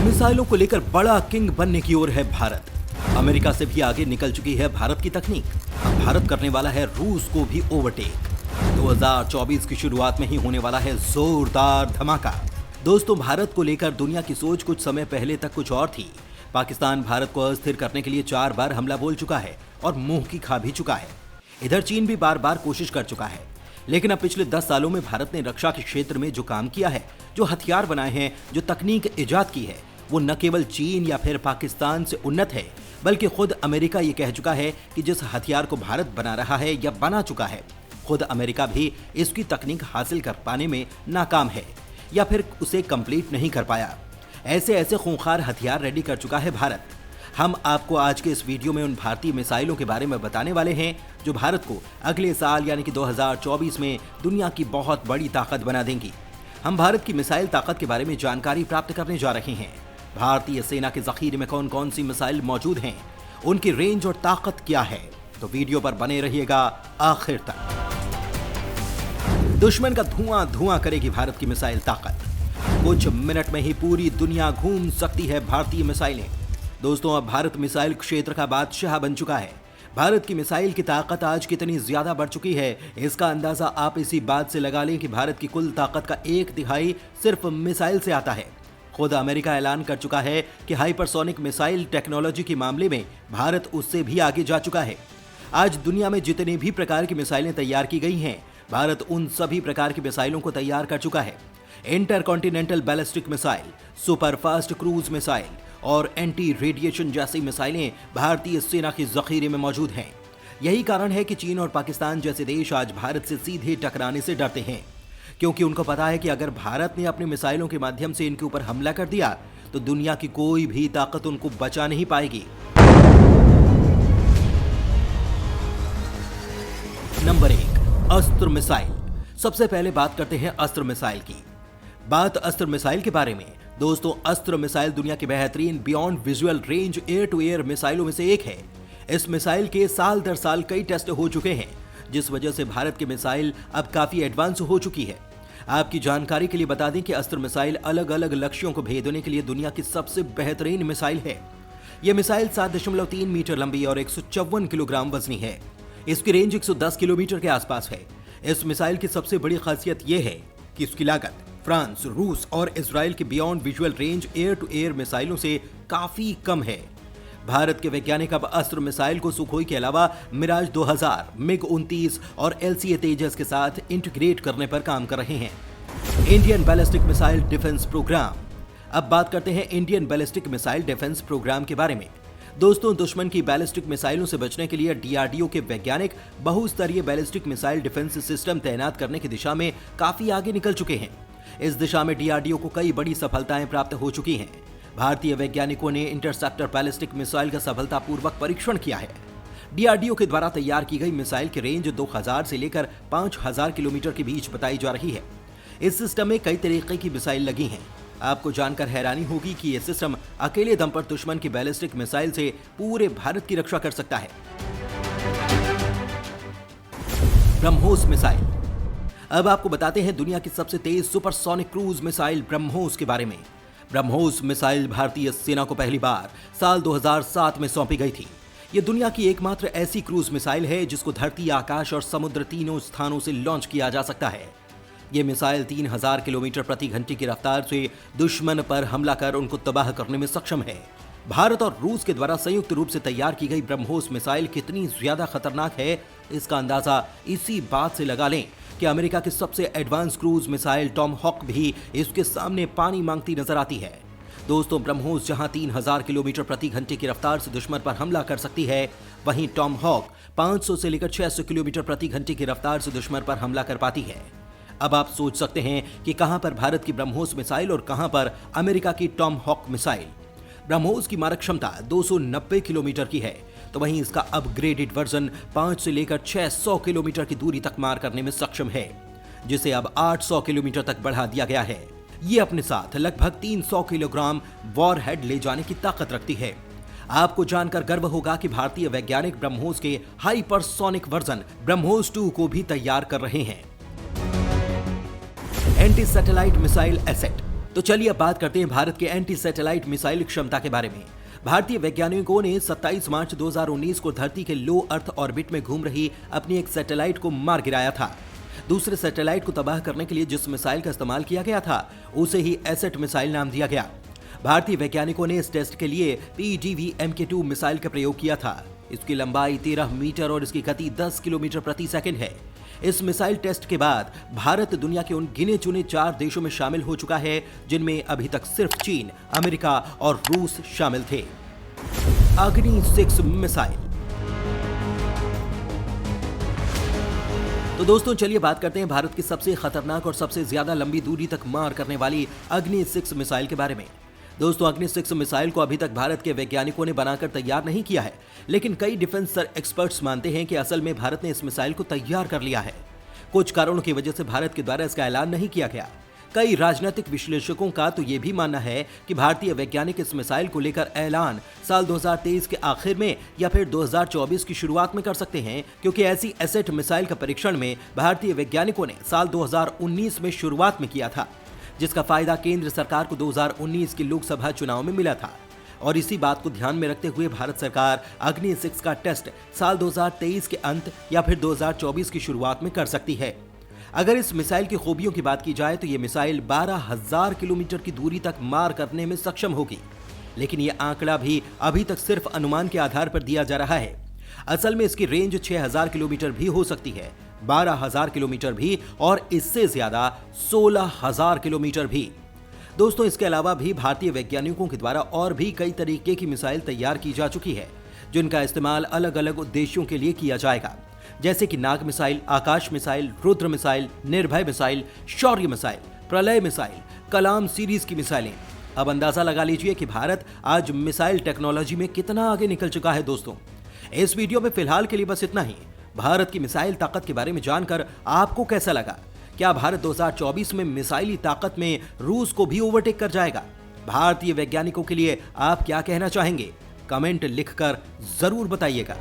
मिसाइलों को लेकर बड़ा किंग बनने की ओर है भारत। अमेरिका से भी आगे निकल चुकी है भारत की तकनीक। अब भारत करने वाला है रूस को भी ओवरटेक। 2024 की शुरुआत में ही होने वाला है जोरदार धमाका। दोस्तों, भारत को लेकर दुनिया की सोच कुछ समय पहले तक कुछ और थी। पाकिस्तान भारत को अस्थिर करने के लिए 4 बार हमला बोल चुका है और मुंह की खा भी चुका है। इधर चीन भी बार बार कोशिश कर चुका है। लेकिन अब पिछले 10 सालों में भारत ने रक्षा के क्षेत्र में जो काम किया है, जो हथियार बनाए हैं, जो तकनीक इजाद की है, वो न केवल चीन या फिर पाकिस्तान से उन्नत है, बल्कि खुद अमेरिका ये कह चुका है कि जिस हथियार को भारत बना रहा है या बना चुका है, खुद अमेरिका भी इसकी तकनीक हासिल कर पाने में नाकाम है या फिर उसे कंप्लीट नहीं कर पाया। ऐसे खूंखार हथियार रेडी कर चुका है भारत। हम आपको आज के इस वीडियो में उन भारतीय मिसाइलों के बारे में बताने वाले हैं जो भारत को अगले साल यानी कि 2024 में दुनिया की बहुत बड़ी ताकत बना देंगी। हम भारत की मिसाइल ताकत के बारे में जानकारी प्राप्त करने जा रहे हैं। भारतीय सेना के जखीरे में कौन कौन सी मिसाइल मौजूद हैं, उनकी रेंज और ताकत क्या है, तो वीडियो पर बने रहिएगा आखिर तक। दुश्मन का धुआं धुआं करेगी भारत की मिसाइल ताकत। कुछ मिनट में ही पूरी दुनिया घूम सकती है भारतीय मिसाइलें। दोस्तों, अब भारत मिसाइल क्षेत्र का बादशाह बन चुका है। भारत की मिसाइल की ताकत आज कितनी ज्यादा बढ़ चुकी है, इसका अंदाजा आप इसी बात से लगा लें कि भारत की कुल ताकत का 1/3 सिर्फ मिसाइल से आता है। खुद अमेरिका ऐलान कर चुका है कि हाइपरसोनिक मिसाइल टेक्नोलॉजी के मामले में भारत उससे भी आगे जा चुका है। आज दुनिया में जितने भी प्रकार की मिसाइलें तैयार की गई हैं, भारत उन सभी प्रकार की मिसाइलों को तैयार कर चुका है। Intercontinental ballistic missile, super fast cruise missile और एंटी रेडिएशन जैसी मिसाइलें भारतीय सेना के जखीरे में मौजूद हैं। यही कारण है कि चीन और पाकिस्तान जैसे देश आज भारत से सीधे टकराने से डरते हैं, क्योंकि उनको पता है कि अगर भारत ने अपने मिसाइलों के माध्यम से इनके ऊपर हमला कर दिया तो दुनिया की कोई भी ताकत उनको बचा नहीं पाएगी। नंबर 1, अस्त्र मिसाइल। सबसे पहले बात करते हैं अस्त्र मिसाइल की। बात अस्त्र मिसाइल के बारे में। दोस्तों, अस्त्र मिसाइल दुनिया के बेहतरीन beyond visual range air to air मिसाइलों में से एक है। इस मिसाइल के साल दर साल कई टेस्ट हो चुके हैं, जिस वजह से भारत की मिसाइल अब काफी एडवांस हो चुकी है। आपकी जानकारी के लिए बता दें कि अस्त्र मिसाइल अलग अलग लक्ष्यों को भेदने के लिए दुनिया की सबसे बेहतरीन मिसाइल है। यह मिसाइल 7.3 मीटर लंबी और 154 किलोग्राम वजनी है। इसकी रेंज 110 किलोमीटर के आसपास है। इस मिसाइल की सबसे बड़ी खासियत यह है कि इसकी लागत फ्रांस, रूस और इजराइल के beyond visual range air to air मिसाइलों से काफी कम है। भारत के वैज्ञानिक अब अस्त्र मिसाइल को सुखोई के अलावा मिराज 2000, मिग-29 और एलसीए तेजस के साथ इंटीग्रेट करने पर काम कर रहे हैं। Indian ballistic missile defence programme. अब बात करते हैं Indian ballistic missile defence programme के बारे में। दोस्तों, दुश्मन की बैलिस्टिक मिसाइलों से बचने के लिए डीआरडीओ के वैज्ञानिक बहुस्तरीय बैलिस्टिक मिसाइल डिफेंस सिस्टम तैनात करने की दिशा में काफी आगे निकल चुके हैं। इस दिशा में डीआरडीओ को कई बड़ी सफलताएं प्राप्त हो चुकी हैं। भारतीय वैज्ञानिकों ने इंटरसेप्टर बैलिस्टिक मिसाइल का सफलतापूर्वक परीक्षण किया है। डीआरडीओ के द्वारा तैयार की गई मिसाइल की रेंज 2000 से लेकर 5000 किलोमीटर के बीच बताई जा रही है। इस सिस्टम में कई तरीके की मिसाइल लगी हैं। आपको जानकर हैरानी होगी कि यह सिस्टम अकेले दम पर दुश्मन की बैलिस्टिक मिसाइल से पूरे भारत की रक्षा कर सकता है। ब्रह्मोस मिसाइल। अब आपको बताते हैं दुनिया की सबसे तेज सुपरसोनिक क्रूज मिसाइल ब्रह्मोस के बारे में। ब्रह्मोस मिसाइल भारतीय सेना को पहली बार साल 2007 में सौंपी गई थी। यह दुनिया की एकमात्र ऐसी क्रूज मिसाइल है जिसको धरती, आकाश और समुद्र तीनों स्थानों से लॉन्च किया जा सकता है। यह मिसाइल 3000 किलोमीटर प्रति घंटे की रफ्तार से दुश्मन पर हमला कर उनको तबाह करने में सक्षम है। भारत और रूस के द्वारा संयुक्त रूप से तैयार की गई ब्रह्मोस मिसाइल कितनी ज्यादा खतरनाक है, इसका अंदाजा इसी बात से लगा लें कि अमेरिका की सबसे एडवांस क्रूज मिसाइल टॉमहॉक भी इसके सामने पानी मांगती नजर आती है। दोस्तों, ब्रह्मोस जहां 3000 किलोमीटर प्रति घंटे की रफ्तार से दुश्मन पर हमला कर सकती है, वहीं टॉमहॉक 500 से लेकर 600 किलोमीटर प्रति घंटे की रफ्तार से दुश्मन पर हमला कर पाती है। अब आप सोच सकते हैं कि कहां पर भारत की ब्रह्मोस मिसाइल और कहां पर अमेरिका की टॉमहॉक मिसाइल। ब्रह्मोस की मारक क्षमता 290 किलोमीटर की है, तो वहीं इसका अपग्रेडेड वर्जन 5 से लेकर 600 किलोमीटर की दूरी तक मार करने में सक्षम है, जिसे अब 800 किलोमीटर तक बढ़ा दिया गया है। ये अपने साथ लगभग 300 किलोग्राम वॉरहेड ले जाने की ताकत रखती है। आपको जानकर गर्व होगा कि भारतीय वैज्ञानिक ब्रह्मोस के हाइपरसोनिक वर्जन ब्रह्मोस 2 को भी तैयार कर रहे हैं। Anti satellite missile asset. तो चलिए अब बात करते हैं भारत के एंटी सैटेलाइट मिसाइल क्षमता के बारे में। भारतीय वैज्ञानिकों ने 27 मार्च 2019 को धरती के लो अर्थ ऑर्बिट में घूम रही अपनी एक सैटेलाइट को मार गिराया था। दूसरे सैटेलाइट को तबाह करने के लिए जिस मिसाइल का इस्तेमाल किया गया था उसे ही एसेट मिसाइल नाम दिया गया। भारतीय वैज्ञानिकों ने इस टेस्ट के लिए PDV MK2 मिसाइल का प्रयोग किया था। इसकी लंबाई 13 मीटर और इसकी गति 10 किलोमीटर प्रति सेकंड है। इस मिसाइल टेस्ट के बाद भारत दुनिया के उन गिने चुने 4 देशों में शामिल हो चुका है जिनमें अभी तक सिर्फ चीन, अमेरिका और रूस शामिल थे। अग्नि 6 मिसाइल। तो दोस्तों चलिए बात करते हैं भारत की सबसे खतरनाक और सबसे ज्यादा लंबी दूरी तक मार करने वाली अग्नि 6 मिसाइल के बारे में। दोस्तों अग्नि 6 मिसाइल को अभी तक भारत के वैज्ञानिकों ने बनाकर तैयार नहीं किया है, लेकिन कई डिफेंस एक्सपर्ट्स मानते हैं कि असल में भारत ने इस मिसाइल को तैयार कर लिया है। कुछ कारणों की वजह से भारत के द्वारा इसका ऐलान नहीं किया गया। कई राजनीतिक विश्लेषकों का तो यह भी मानना है कि भारतीय वैज्ञानिक इस मिसाइल को लेकर ऐलान साल 2023 के आखिर में या फिर 2024 की शुरुआत में कर सकते हैं, क्योंकि ऐसी एसेट मिसाइल का परीक्षण में भारतीय वैज्ञानिकों ने साल 2019 में शुरुआत में किया था, जिसका फायदा केंद्र सरकार को 2019 के लोकसभा चुनाव में मिला था। और इसी बात को ध्यान में रखते हुए भारत सरकार अग्नि 6 का टेस्ट साल 2023 के अंत या फिर 2024 की शुरुआत में कर सकती है। अगर इस मिसाइल की खूबियों की बात की जाए तो ये मिसाइल 12,000 किलोमीटर की दूरी तक मार करने में सक्षम होगी, लेकिन यह आंकड़ा भी अभी तक सिर्फ अनुमान के आधार पर दिया जा रहा है। असल में इसकी रेंज 6,000 किलोमीटर भी हो सकती है, 12,000 किलोमीटर भी और इससे ज्यादा 16,000 किलोमीटर भी। दोस्तों इसके अलावा भी भारतीय वैज्ञानिकों के द्वारा और भी कई तरीके की मिसाइल तैयार की जा चुकी है, जिनका इस्तेमाल अलग अलग उद्देश्यों के लिए किया जाएगा, जैसे कि नाग मिसाइल, आकाश मिसाइल, रुद्र मिसाइल, निर्भय मिसाइल, शौर्य मिसाइल, प्रलय मिसाइल, कलाम सीरीज की मिसाइलें। अब अंदाजा लगा लीजिए कि भारत आज मिसाइल टेक्नोलॉजी में कितना आगे निकल चुका है। दोस्तों इस वीडियो में फिलहाल के लिए बस इतना ही। भारत की मिसाइल ताकत के बारे में जानकर आपको कैसा लगा? क्या भारत 2024 में मिसाइली ताकत में रूस को भी ओवरटेक कर जाएगा? भारतीय वैज्ञानिकों के लिए आप क्या कहना चाहेंगे? कमेंट लिखकर जरूर बताइएगा।